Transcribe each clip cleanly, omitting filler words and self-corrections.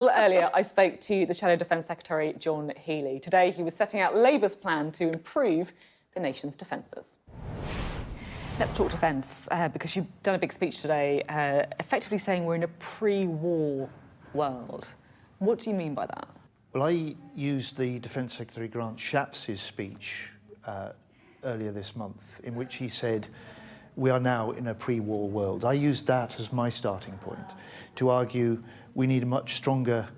Earlier, I spoke to the Shadow Defence Secretary, John Healey. Today, he was setting out Labour's plan to improve the nation's defences. Let's talk defence, because you've done a big speech today, effectively saying we're in a pre-war world. What do you mean by that? Well, I used the Defence Secretary Grant Shapps' speech earlier this month, in which he said we are now in a pre-war world. I used that as my starting point to argue we need a much stronger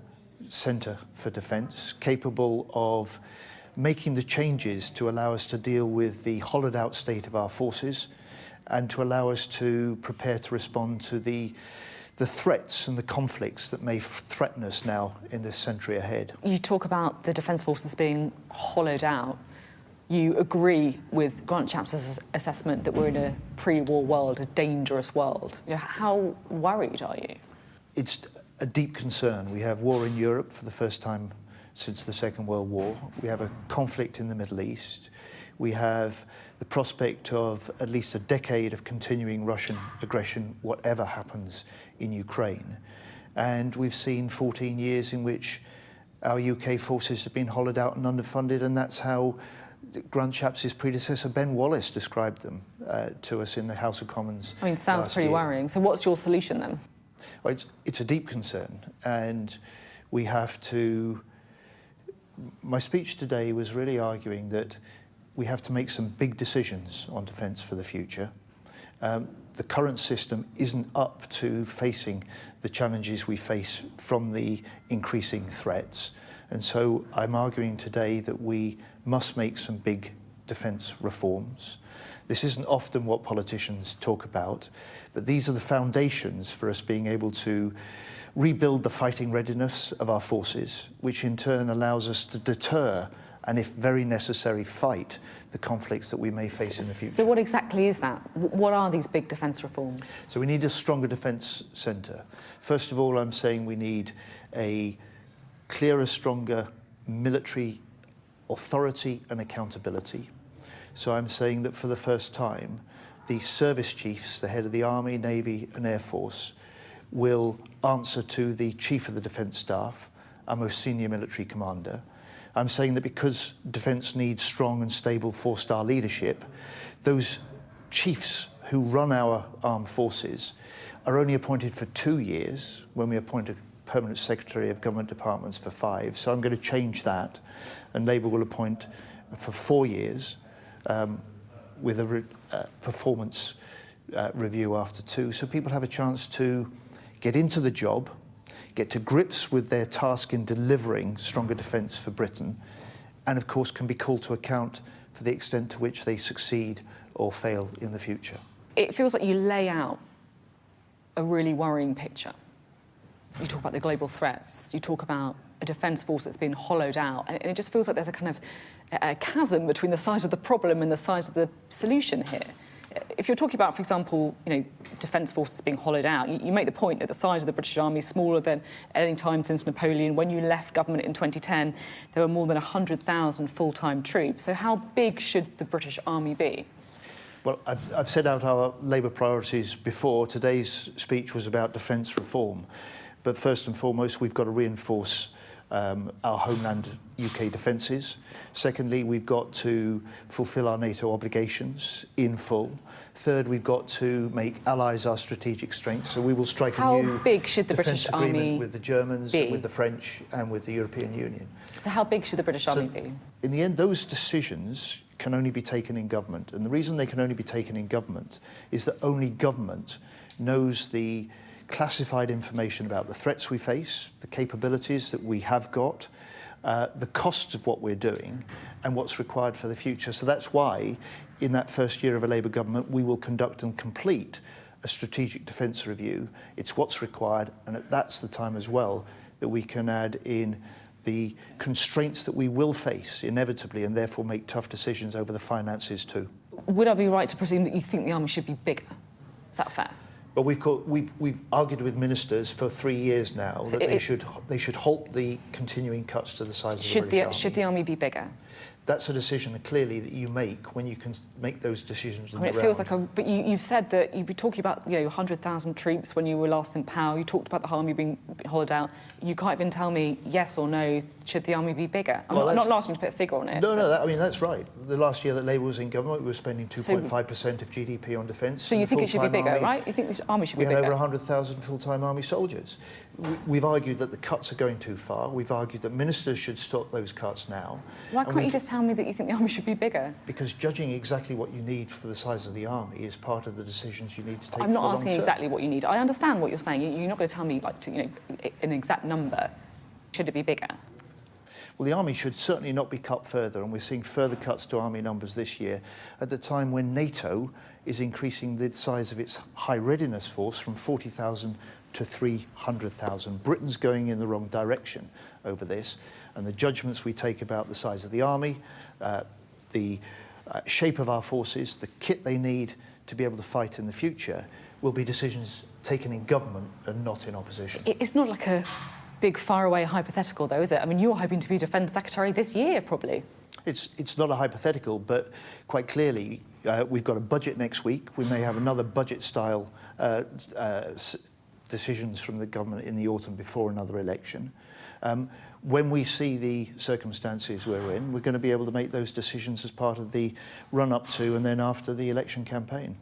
centre for defence, capable of making the changes to allow us to deal with the hollowed-out state of our forces and to allow us to prepare to respond to the threats and the conflicts that may threaten us now in this century ahead. You talk about the Defence Forces being hollowed out. You agree with Grant Shapps' assessment that we're in a pre-war world, a dangerous world. How worried are you? It's a deep concern. We have war in Europe for the first time since the Second World War. We have a conflict in the Middle East. We have the prospect of at least a decade of continuing Russian aggression, whatever happens in Ukraine. And we've seen 14 years in which our UK forces have been hollowed out and underfunded, and that's how Grant Shapps' predecessor, Ben Wallace, described them to us in the House of Commons. I mean, sounds pretty worrying. So what's your solution then? Well, it's a deep concern, and we have to... My speech today was really arguing that we have to make some big decisions on defence for the future. The current system isn't up to facing the challenges we face from the increasing threats. And so I'm arguing today that we must make some big defence reforms. This isn't often what politicians talk about, but these are the foundations for us being able to rebuild the fighting readiness of our forces, which in turn allows us to deter and, if very necessary, fight the conflicts that we may face in the future. So what exactly is that? What are these big defence reforms? So we need a stronger defence centre. First of all, I'm saying we need a clearer, stronger military authority and accountability. So I'm saying that for the first time, the service chiefs, the head of the Army, Navy and Air Force, will answer to the Chief of the Defence Staff, our most senior military commander. I'm saying that because defence needs strong and stable four-star leadership, those chiefs who run our armed forces are only appointed for 2 years, when we appoint a permanent secretary of government departments for 5. So I'm going to change that, and Labour will appoint for 4 years with a performance review after 2, so people have a chance to get into the job, get to grips with their task in delivering stronger defence for Britain, and of course can be called to account for the extent to which they succeed or fail in the future. It feels like you lay out a really worrying picture. You talk about the global threats, you talk about a defence force that's been hollowed out, and it just feels like there's a kind of a chasm between the size of the problem and the size of the solution here. If you're talking about, for example, defence forces being hollowed out, you make the point that the size of the British Army is smaller than at any time since Napoleon. When you left government in 2010, there were more than 100,000 full-time troops. So how big should the British Army be? Well, I've set out our Labour priorities before. Today's speech was about defence reform. But first and foremost, we've got to reinforce our homeland UK defences. Secondly, we've got to fulfil our NATO obligations in full. Third, we've got to make allies our strategic strength. So we will strike a new big should the British agreement Army with the Germans, be? with the French and with the European Union. So how big should the British Army be? In the end, those decisions can only be taken in government. And the reason they can only be taken in government is that only government knows the classified information about the threats we face, the capabilities that we have got, the costs of what we're doing, and what's required for the future. So that's why, in that first year of a Labour government, we will conduct and complete a strategic defence review. It's what's required, and that's the time as well that we can add in the constraints that we will face inevitably, and therefore make tough decisions over the finances too. Would I be right to presume that you think the army should be bigger? Is that fair? But we've argued with ministers for 3 years now that they should halt the continuing cuts to the size of the British Army. Should the army be bigger? That's a decision clearly that you make when you can make those decisions. I mean, it feels like but you've said that you'd be talking about 100,000 troops when you were last in power. You talked about the army being hollowed out. You can't even tell me yes or no. Should the army be bigger? I'm not asking you to put a figure on it. No, that's right. The last year that Labour was in government, we were spending 2.5% of GDP on defence. So you think it should be bigger, right? You think this army should be bigger? We had over 100,000 full-time army soldiers. We've argued that the cuts are going too far. We've argued that ministers should stop those cuts now. Why can't you just tell me that you think the army should be bigger? Because judging exactly what you need for the size of the army is part of the decisions you need to take. I'm not asking exactly what you need. I understand what you're saying. You're not going to tell me an exact number. Should it be bigger? Well, the army should certainly not be cut further, and we're seeing further cuts to army numbers this year at the time when NATO is increasing the size of its high readiness force from 40,000 to 300,000. Britain's going in the wrong direction over this, and the judgments we take about the size of the army, the shape of our forces, the kit they need to be able to fight in the future will be decisions taken in government and not in opposition. It's not like a big faraway hypothetical though, is it? I mean, you're hoping to be Defence Secretary this year, probably. It's not a hypothetical, but quite clearly we've got a budget next week. We may have another budget-style decisions from the government in the autumn before another election. When we see the circumstances we're in, we're going to be able to make those decisions as part of the run-up to and then after the election campaign.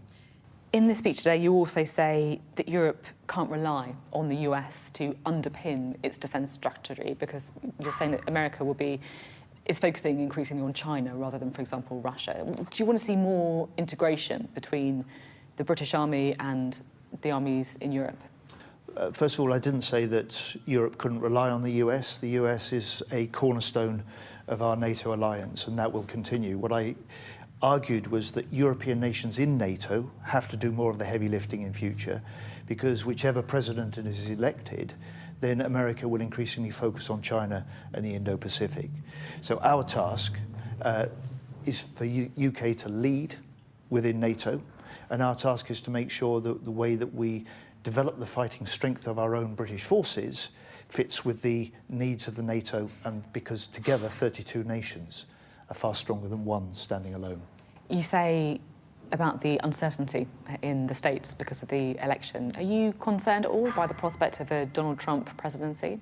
In this speech today, you also say that Europe can't rely on the US to underpin its defence strategy because you're saying that America is focusing increasingly on China rather than, for example, Russia. Do you want to see more integration between the British Army and the armies in Europe? First of all, I didn't say that Europe couldn't rely on the US. The US is a cornerstone of our NATO alliance, and that will continue. What I argued was that European nations in NATO have to do more of the heavy lifting in future, because whichever president is elected, then America will increasingly focus on China and the Indo-Pacific. So our task is for UK to lead within NATO, and our task is to make sure that the way that we develop the fighting strength of our own British forces fits with the needs of the NATO, and because together 32 nations are far stronger than one standing alone. You say about the uncertainty in the States because of the election. Are you concerned at all by the prospect of a Donald Trump presidency?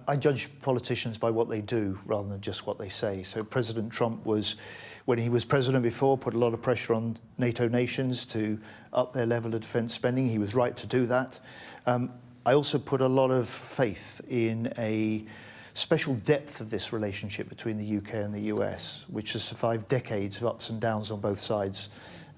I judge politicians by what they do rather than just what they say. So President Trump when he was president before, put a lot of pressure on NATO nations to up their level of defence spending. He was right to do that. I also put a lot of faith in a special depth of this relationship between the UK and the US, which has survived decades of ups and downs on both sides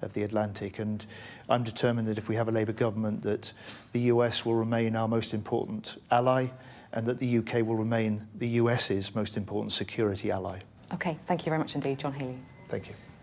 of the Atlantic. And I'm determined that if we have a Labour government, that the US will remain our most important ally and that the UK will remain the US's most important security ally. OK, thank you very much indeed, John Healey. Thank you.